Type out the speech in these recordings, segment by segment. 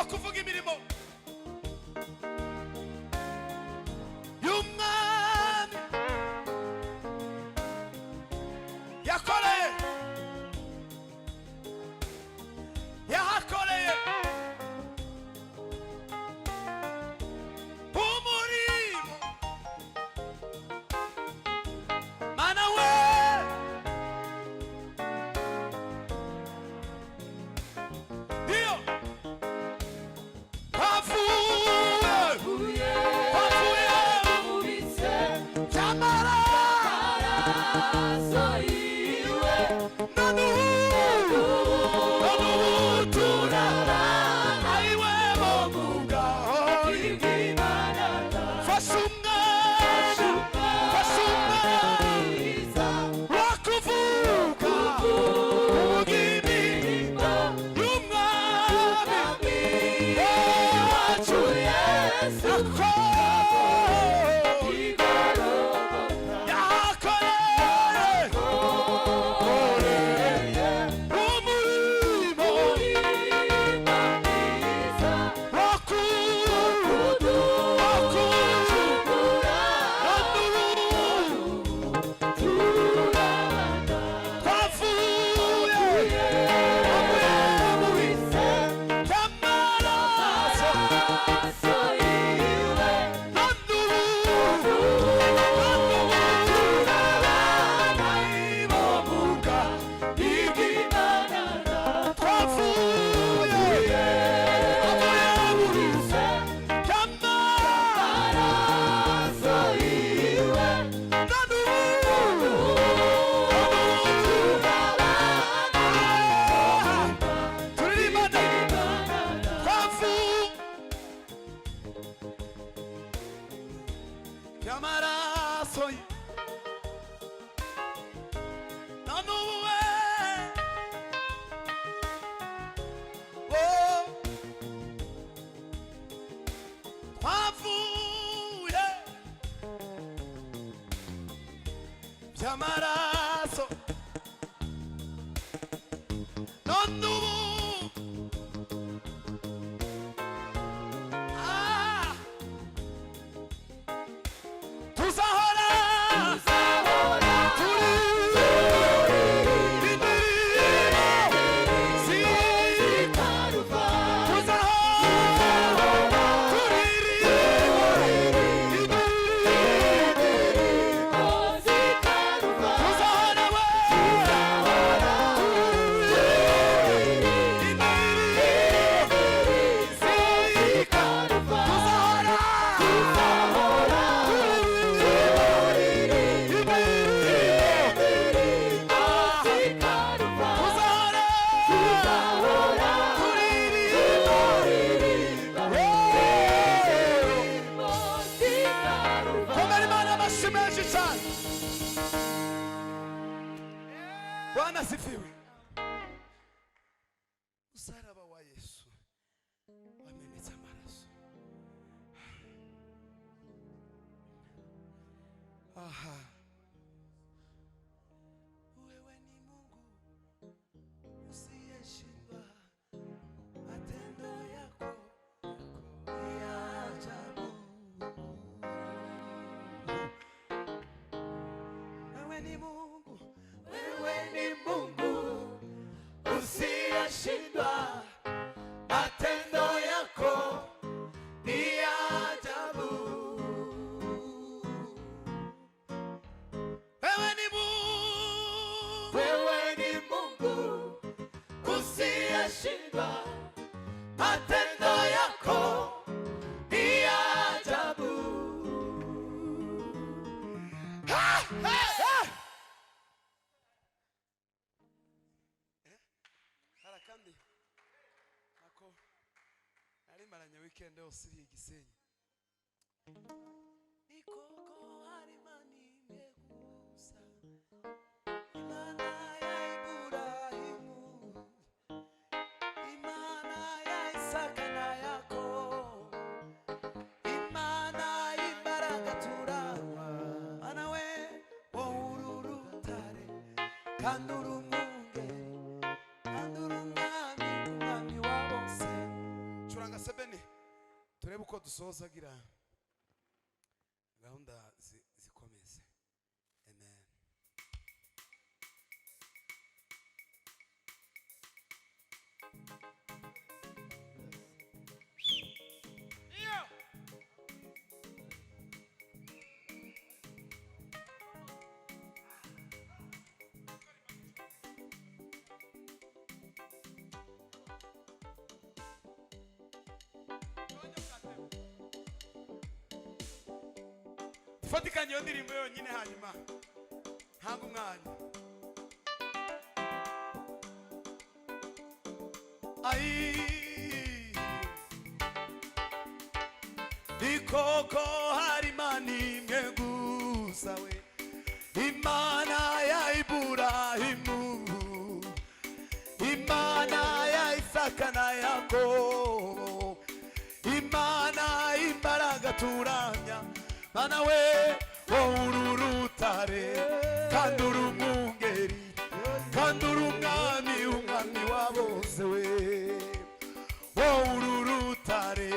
wo kuvuga imirimo y'umwami yakoreye yahakoreye umurimo mana we Dio Pafuye ubitse Jamara Soiwe Nanu Turara Aiwe Momuga Igimanata Fasunga Wakuvuka Ugimirimo Yumwami Wacu Yesu Amaraso Nonu Tuzahora Bwana sifiwe. Msalaba wa Yesu wameneza maraso. Aha. Wewe ni Mungu usiyeshindwa, matendo yako ya ajabu. Wewe ni Mungu, wewe ni Mungu usiyeshindwa, matendo yako ni ajabu. Wewe ni Mungu usiyeshindwa, matendo yako ni ajabu. Harakandi nako ari maranya weekend osiri Gisenyi ikoko harimani mekusa Imana ya Ibrahimu, Imana ya Isaka na Yakobo, Imana imbaraga turawa Mana we woururutare kanduru mwungeri kanduru mwami wa bose. Churanga turebe uko dusozagira gahunda zikomeze. Amen. Fatikanye iyo ndirimbo yonyine hanyuma hanga umwanya. Ikoko hari Imana imwe gusa we, Imana ya Iburahimu, Imana ya Isaka na Yakobo, Imana imbaraga turamya. Mana we ururutare kandi urumwungeri kandi urumwami umwami wa bose we, ururutare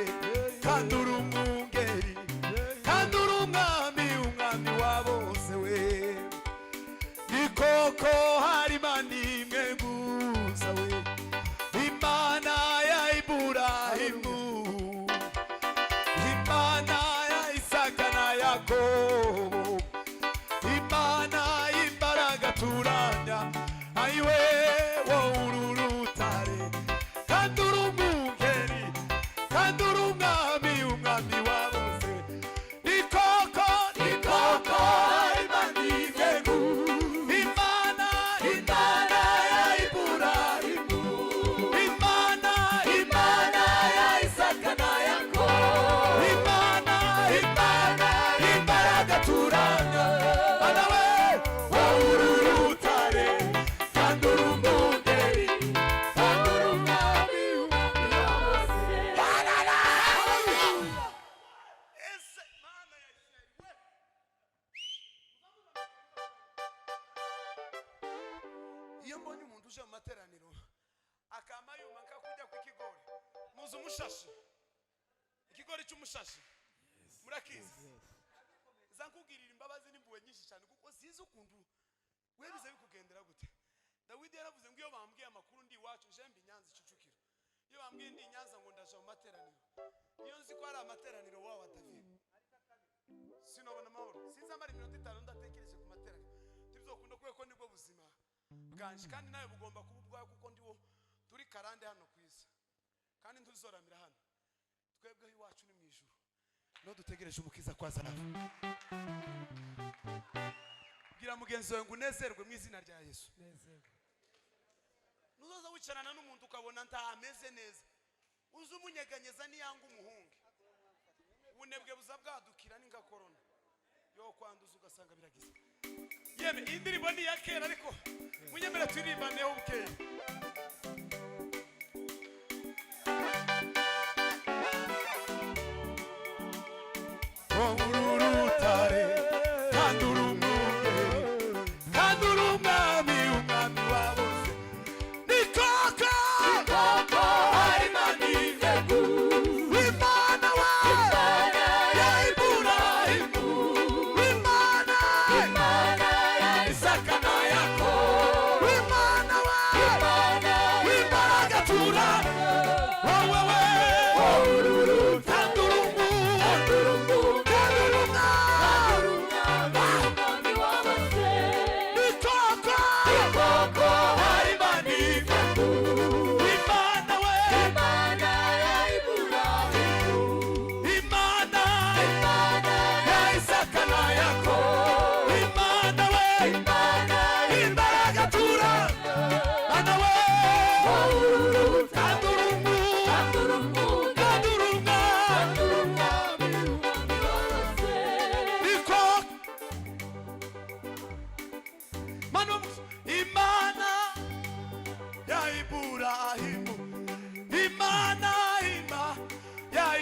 kandi urumwungeri kandi urumwami umwami wa bose we. Ikoko hari Imana imwe gusa we, Imana ya Iburahimu, Imana Yakobo, Imana imbaraga turamya. Ayiwe ururutare kandi urumwungeri kandi urumwami umwami wa bose. Ikoko Imana imwe Imana ya Iburahimu, Imana ya Isaka na Yakobo, Imana imbaraga turamya. Mana we ururutare kandi urumwungeri kandi urumwami umwami wa bose. Ese Mana ya Isirayeli we, iyo mbonye umuntu uje mu materaniro akama yuma nkakujya ku kigori, muzi umushashi, ikigori cy'umushashi murakizi. Zankugirira imbabazi n'impuhwe nyinshi cyane kuko sizi ukuntu we bize bikugendera gute. Dawidi yaravuze ngo iyo bambwiye amakuru ndi iwacu jembe Nyanza Kicukiro, iyo bambwiye ndi Nyanza ngo ndaje mu materaniro, iyo nzi ko ari amateraniro wa David sinobona amahoro, sinzamara iminota 5 ndatekereje ku materaniro. Tuzokunda kuko nibwo buzima bwanje kandi nawe bugomba kuba ubwawe kuko ndiwo turi karande hano kwisa kandi ntuzoramira hano. Twebwe iwacu ni mu ijuru, no dutegereje umukiza kwa zarafu. Bwira mugenzi wawe ngo unezerwe mu izina rya Yesu. Nuzoza wicarana n'umuntu ukabona ntameze neza, uzi umunyeganyeza niyanga umuhungu, ubunebwe buza bwadukira ninga corona yo kwanduza ugasanga biragize. Yeme indirimbo ni ya kera ariko munyemera turirimbaneho bukeye. Ururutare kandi urumwungeri kandi urumwami umwami wa bose. Ikoko hari Imana imwe Imana we ya Iburahimu, Imana ya Isaka na Yakobo, Imana we imbaraga turamya. Wowe we kandi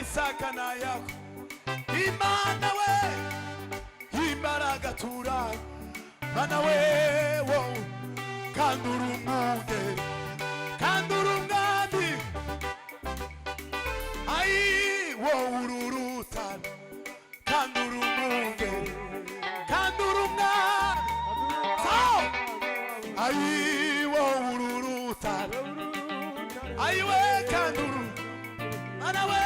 Isaka na Yakobo, Imana we imbaraga turamya. Mana we kandi urumwungeri kandi urumwami. Ayi ururutare ayiwe kanduru mana we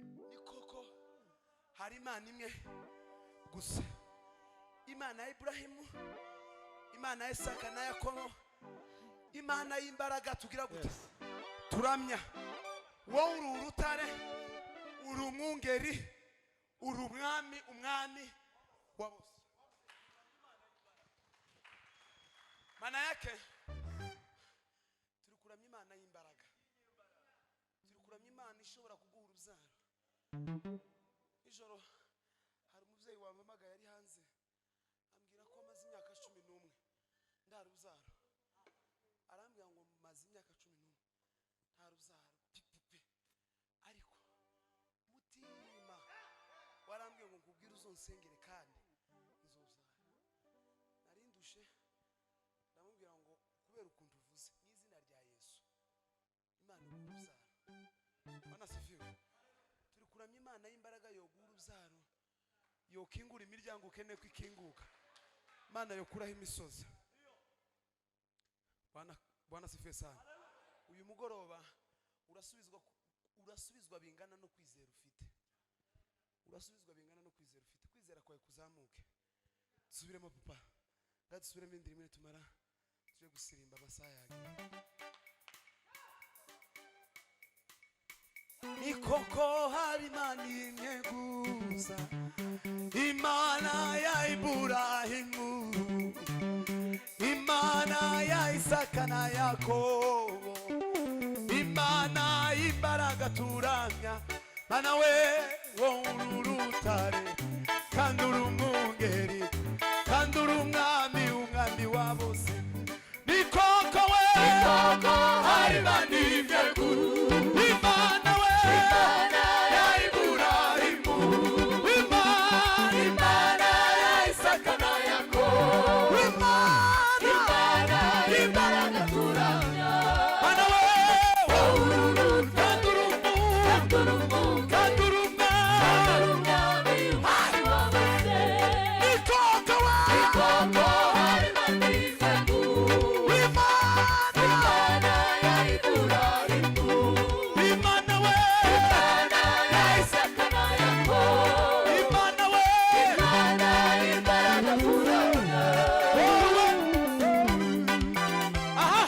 nikoko hari Imana imwe gusa, Imana ya Ibrahimu, Imana ya Isaka na Yakobo, Imana y'imbaraga tugira gute turamya. Wowe uri urutare, uri umwungeri, uri umwami, umwami wa bose. Maana yake turi kuramya Imana y'imbaraga, turi kuramya Imana ishobora kuguha urubyaro. Ijoro hari umubyeyi wampamagaye yari hanze ambwira ko amaze imyaka 11 nta rubyaro. Arambwira ngo maze imyaka 11 nta rubyaro pipipe, ariko mutima warambwiye ngo nkubwire uzonsengere kandi nzobyara. Narindushe ndamubwira ngo kubera ukuntu uvuze n'izina rya Yesu Imana urubyaro. Bana sifiwe. Turi kuramya Imana y'imbaraga yo gurubyaro, yo kingura imiryango ukene kwikinguka, Imana yo kuraho imisozi. Bwana sifiwe sana. Uyu mugoroba urasubizwa bingana no kwizera ufite. Urasubizwa bingana no kwizera ufite. Kwizera kwawe kuzamuke. Subiremo papa. Gadusubiremo indirimbo tumara tuje gusirimba amasaha yawe. Ni koko hari Imana imwe gusa, Imana ya Ibrahimu, Imana ya Isaka na Yakobo, Imana y'imbaraga turamya. Mana we wowe urutare kandi uri umwungeri kandi uri umwami, umwami wa bose. Ni koko we hari Imana imwe gusa, Imana we Imana ya Ibrahimu, Imana ya Isaka na Yakobo, Imana y'imbaraga turamya. Mana we wowe kandi uri umwungeri kandi uri umwami, umwami wa bose. Ni koko we hari Imana imwe gusa, Imana ya Ibrahimu, Imana we Imana ya Isaka na Yakobo, Imana we Imana y'imbaraga turamya. Aha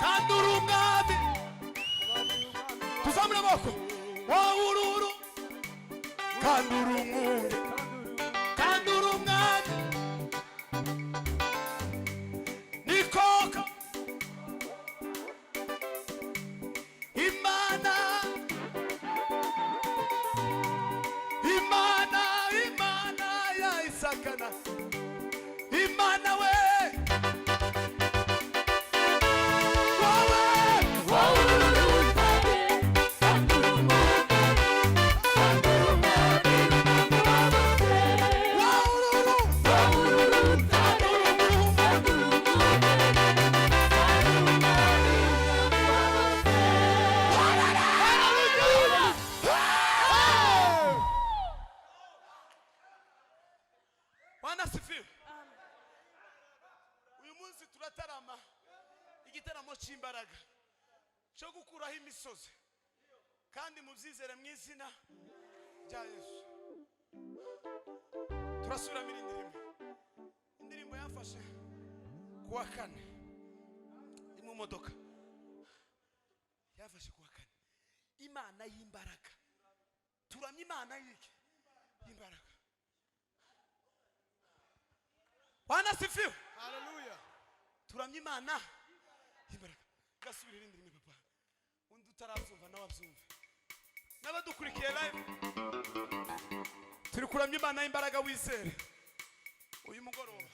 kandi uri umwami. Tuzamure amaboko. Wowe ururu kandi uri umwungeri kandi uri umwami. Ni koko Imana, Imana, Imana ya Isaka na Imana we wowe urutare kandi uri umwungeri kandi uri umwami, umwami wa bose. Wowe ururu kandi uri Bwana sifiwe. Uyu munsi turatarama igitaramo cy'imbaraga cyo gukuraho imisozi kandi mubyizere mu izina rya Yesu. Turasubiramo indirimbo yafashe kuwa kane. mu modoka yafashe kuwa kane. Imana y'imbaraga, turamye Imana yiki imbaraga. Bwana sifiwe, Hallelujah. turamye Imana imbaraga. Gasubira irindi rimwe papa, undi utarabyumva nawe abyumve, n'abadukurikiye live turi kuramya Imana imbaraga. Wizere uyu mugoroba.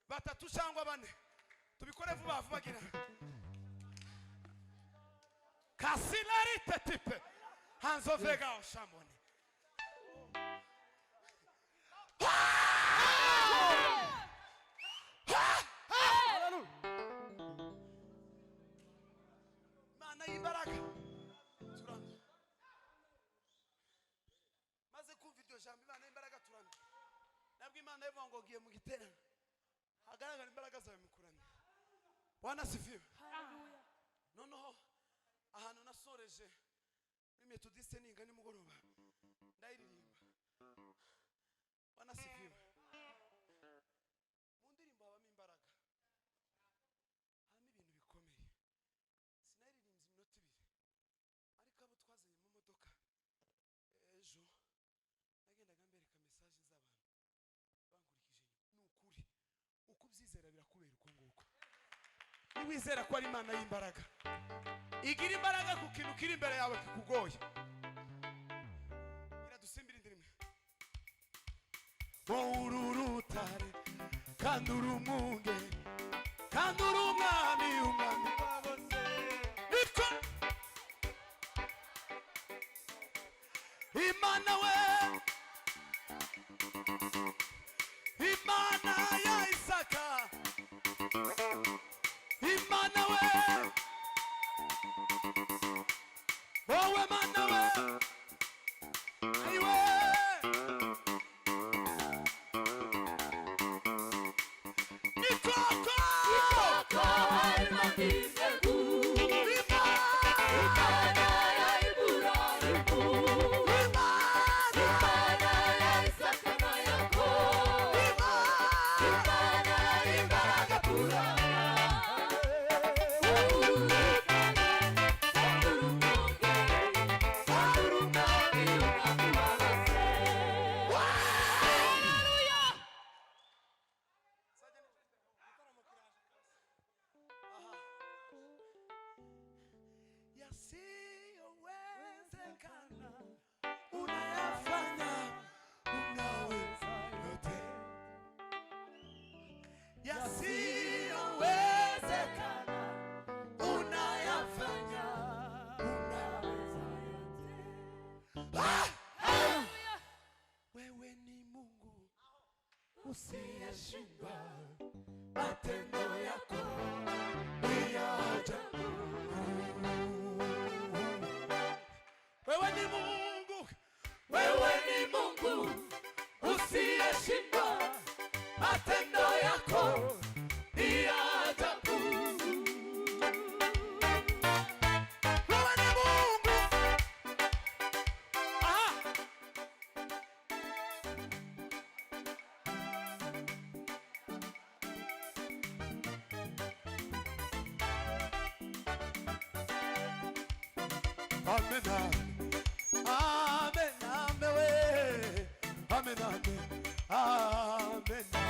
Batatu cyangwa bane tubikore vuba vuba gira. Kasilarite tipe Hanzo Vega Oshamoni. Mana imbaraga turamye. Maze kumva iryo jambo Imana imbaraga turamye. Nabwo Imana ivuga ngo giye mu giterane. Agaragara imbaraga zawe mukuramye. Bwana sifiwe. Hallelujah. Noneho ahantu nasoreje muri Methodiste ninga ni mugoroba ndayiririmba. Bwana sifiwe. Mu ndirimbo habamo imbaraga, habamo ibintu bikomeye. Sinaririmbye iminota ibiri, ariko abo twazanye mu modoka ejo nagendaga mbereka message z'abantu bankurikije. Ni ukuri uko ubyizera birakubera uko nguko. Niwizera ko ari Imana y'imbaraga, igira imbaraga ku kintu kiri imbere yawe kikugoye. Iradusimbira indirimwe. Ururutare kandi urumunge kandi urumwami umwami wabose. Niko Imana we, Imana ya Isaka, Imana we, wowe Mana we, ayiwe Nikoko yasiyowezekana unayafanya, unaweza yote. Yasiyowezekana unayafanya, unaweza yote. Wewe ni Mungu usiyeshindwa, matendo yako ni ya ajabu. Wewe ni Mungu, wewe ni Mungu usiyeshindwa, matendo yako ni ya ajabu. Wewe ni Mungu. amen, amen, amen, we. Amen, amen, amen, amen,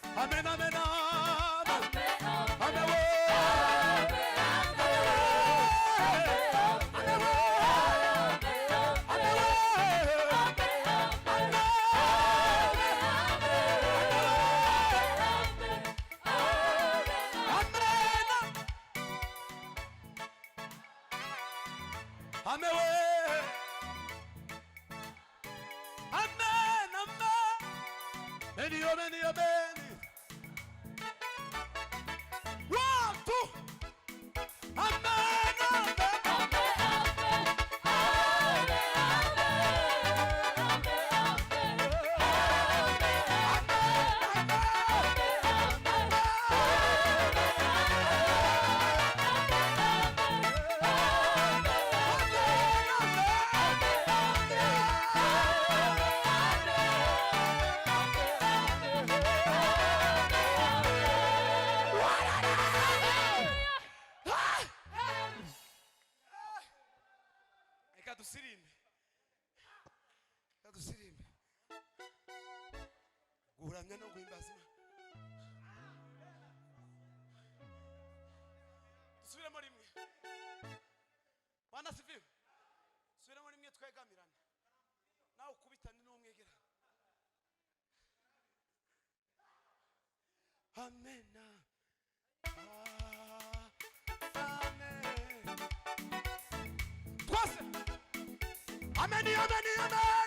amen, amen, amen, amen, amen. Guramya no guhimbaza dusubiremo rimwe bana sifiwe subiremo rimwe twegamirana nawe ukubitane n'umwegera amen amen twase amen amen amen